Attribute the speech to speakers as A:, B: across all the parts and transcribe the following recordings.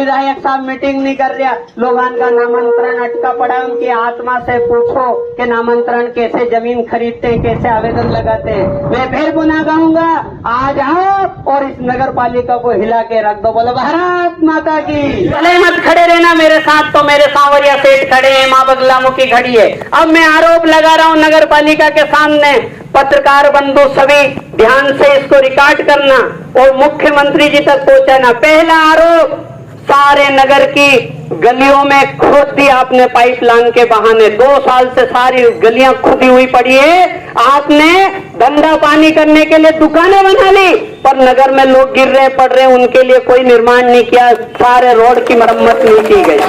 A: विधायक साहब मीटिंग नहीं कर रहा, लोगों का नामांतरण अटका पड़ा है। उनकी आत्मा से पूछो कि नामांतरण कैसे जमीन खरीदते हैं, कैसे आवेदन लगाते हैं। मैं फिर पुनः कहूंगा, आ जाओ और इस नगर पालिका को हिला के रख दो। बोलो भारत माता की। भले मत खड़े रहना मेरे साथ, तो मेरे सांवरिया सेठ खड़े हैं, माँ बगला मुखी खड़ी है। अब मैं आरोप लगा रहा हूँ नगर पालिका के सामने। पत्रकार बंधु सभी ध्यान से इसको रिकॉर्ड करना और मुख्यमंत्री जी तक पहुंचाना। पहला आरोप, सारे नगर की गलियों में खोद दी आपने पाइपलाइन के बहाने। 2 साल से सारी गलियां खुदी हुई पड़ी है। आपने धंधा पानी करने के लिए दुकानें बना ली, पर नगर में लोग गिर रहे पड़ रहे, उनके लिए कोई निर्माण नहीं किया। सारे रोड की मरम्मत नहीं की गई,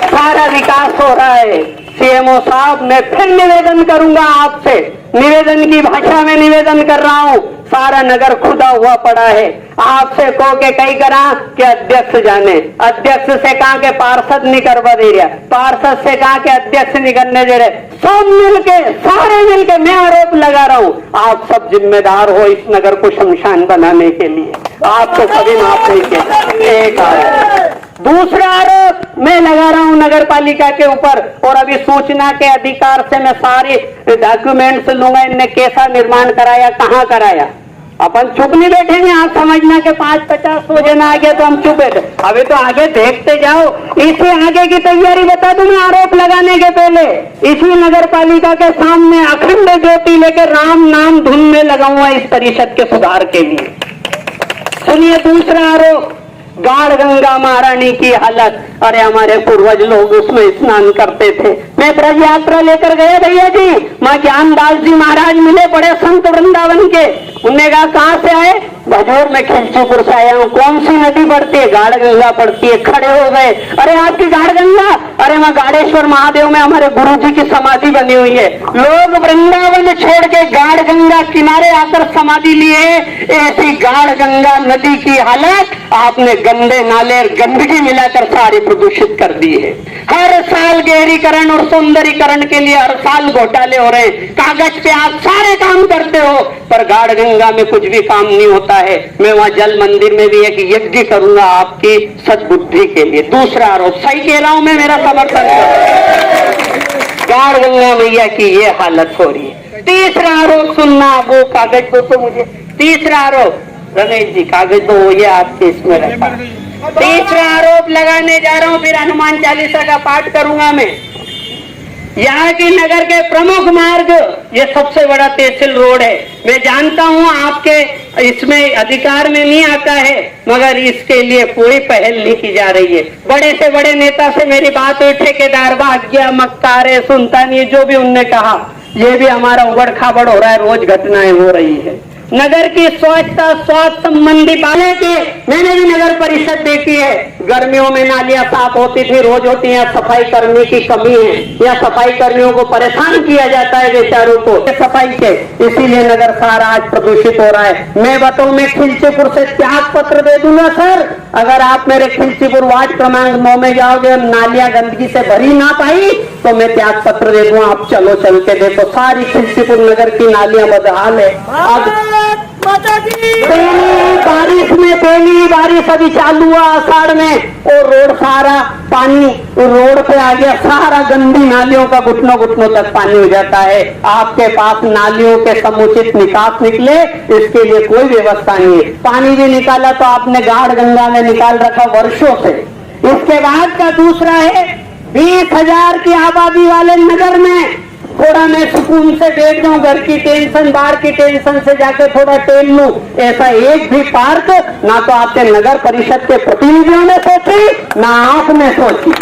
A: सारा विकास हो रहा है। सीएमओ साहब, मैं फिर निवेदन करूंगा आपसे, निवेदन की भाषा में निवेदन कर रहा हूं। सारा नगर खुदा हुआ पड़ा है। आपसे कहो के कई करा कि अध्यक्ष जाने, अध्यक्ष से कहा के पार्षद नहीं करवा दे रहा, पार्षद से कहा के अध्यक्ष नहीं करने दे रहे। सब मिलके, सारे मिलके मैं आरोप लगा रहा हूं, आप सब जिम्मेदार हो इस नगर को शमशान बनाने के लिए। आपको कभी माफ नहीं किया। एक आरोप। दूसरा आरोप मैं लगा रहा हूं नगर पालिका के ऊपर, और अभी सूचना के अधिकार से मैं सारे डॉक्यूमेंट्स लूंगा, इनने कैसा निर्माण कराया, कहां कराया। अपन चुप नहीं बैठेंगे। आप समझना के 5-50 वजन आ गया तो हम चुप बैठे, अभी तो आगे देखते जाओ। इसे आगे की तैयारी बता दूं मैं आरोप लगाने के पहले। इसी नगर पालिका के सामने अखंड ज्योति लेकर राम नाम धुन में लगाऊंगा इस परिषद के सुधार के लिए। सुनिए दूसरा आरोप, गाढ़ गंगा महारानी की हालत। अरे हमारे पूर्वज लोग उसमें स्नान करते थे। मैं ब्रज यात्रा लेकर गया भैया जी, माँ ज्ञानदास जी महाराज मिले, बड़े संत वृंदावन के। उन्होंने कहा कहाँ से आए? भजोर में खिलचीपुर से आया हूँ। कौन सी नदी पड़ती है? गाढ़ गंगा पड़ती है। खड़े हो गए, अरे आपकी गाढ़ गंगा? अरे वहाँ गाढ़ेश्वर महादेव में हमारे गुरु जी की समाधि बनी हुई है। लोग वृंदावन छोड़ के गाढ़ गंगा किनारे आकर समाधि लिए। ऐसी गाढ़ गंगा नदी की हालत आपने गंदे नाले गंदगी मिलाकर सारी प्रदूषित कर दी है। हर साल गहरीकरण और सौंदर्यीकरण के लिए हर साल घोटाले हो रहे हैं। कागज पे आप सारे काम करते हो, पर गाढ़ गंगा में कुछ भी काम नहीं होता है। मैं वहां जल मंदिर में भी एक यज्ञ करूंगा आपकी सद्बुद्धि के लिए। दूसरा आरोप, सही कह रहा हूं मैं, मेरा समर्थन करो। गाढ़ गंगा मैया की ये हालत हो रही है। तीसरा आरोप सुनना, वो कागज दो तो मुझे। तीसरा आरोप, रमेश जी कागज दो, ये आपके इसमें रखा। तीसरा आरोप लगाने जा रहा हूं, फिर हनुमान चालीसा का पाठ करूंगा मैं। यहाँ की नगर के प्रमुख मार्ग, ये सबसे बड़ा तहसील रोड है। मैं जानता हूँ आपके इसमें अधिकार में नहीं आता है, मगर इसके लिए कोई पहल नहीं की जा रही है। बड़े से बड़े नेता से मेरी बात हुई, ठेकेदार भाग्य मक्कारे सुनता नहीं, जो भी उनने कहा, ये भी हमारा उबड़ खाबड़ हो रहा है, रोज घटनाएं हो रही है। नगर की स्वच्छता, स्वास्थ्य संबंधी बातें की मैंने भी नगर परिषद देखी है। गर्मियों में नालियां साफ होती थी, रोज होती है। सफाई कर्मी की कमी है, या सफाई कर्मियों को परेशान किया जाता है बेचारों को सफाई के, इसीलिए नगर सारा आज प्रदूषित हो रहा है। मैं बताऊं, मैं खिलचीपुर से त्याग पत्र दे दूंगा सर, अगर आप मेरे खिलचीपुर वार्ड क्रमांक 9 में जाओगे, नालियां गंदगी से भरी ना पाई तो मैं त्याग पत्र दे दूंगा। आप चलो, चल के देखो, सारी खिलचीपुर नगर की नालियां बदहाल है। अब बारिश में पहली बारिश अभी चालू हुआ आषाढ़ में, और रोड सारा पानी रोड पे आ गया, सारा गंदी नालियों का घुटनों घुटनों तक पानी हो जाता है। आपके पास नालियों के समुचित निकास निकले, इसके लिए कोई व्यवस्था नहीं है। पानी भी निकाला तो आपने गाढ़ गंगा में निकाल रखा वर्षों से। इसके बाद का दूसरा है, 20,000 की आबादी वाले नगर में थोड़ा मैं सुकून से बैठ जाऊं, घर की टेंशन, बाहर की टेंशन से जाके थोड़ा टहल लूं, ऐसा एक भी पार्क ना तो आपके नगर परिषद के प्रतिनिधियों ने सोची, ना आपने सोची।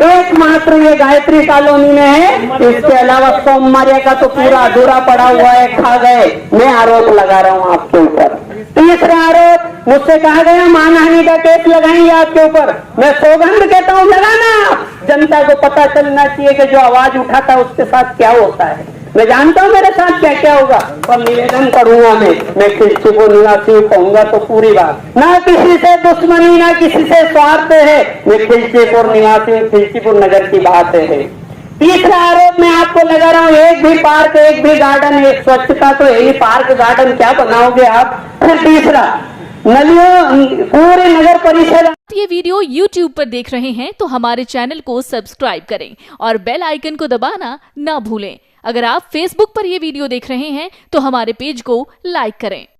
A: एकमात्र ये गायत्री कॉलोनी में है, इसके अलावा सोमवारिया का तो पूरा अधूरा पड़ा हुआ है, खा गए। मैं आरोप लगा रहा हूँ आपके ऊपर। तीसरा आरोप, मुझसे कहा गया मानहानि का केस लगाएंगे आपके ऊपर। मैं सौगंध कहता हूँ लगाना। जनता को पता चलना चाहिए कि जो आवाज उठाता है उसके साथ क्या होता है। मैं जानता हूँ मेरे साथ क्या क्या होगा, पर निवेदन करूंगा मैं खिलचीपुर निवासी कहूंगा तो पूरी बात, ना किसी से दुश्मनी, ना किसी से स्वार्थ है। मैं खिलचीपुर निवासी, खिलचीपुर नगर की बात है। तीसरा आरोप मैं आपको लगा रहा हूँ, एक भी पार्क, एक भी गार्डन, एक स्वच्छता तो यही पार्क गार्डन क्या बनाओगे आप। फिर तीसरा, नलियों पूरे नगर परिषद
B: ये वीडियो YouTube पर देख रहे हैं तो हमारे चैनल को सब्सक्राइब करें और बेल आइकन को दबाना ना भूलें। अगर आप Facebook पर ये वीडियो देख रहे हैं तो हमारे पेज को लाइक करें।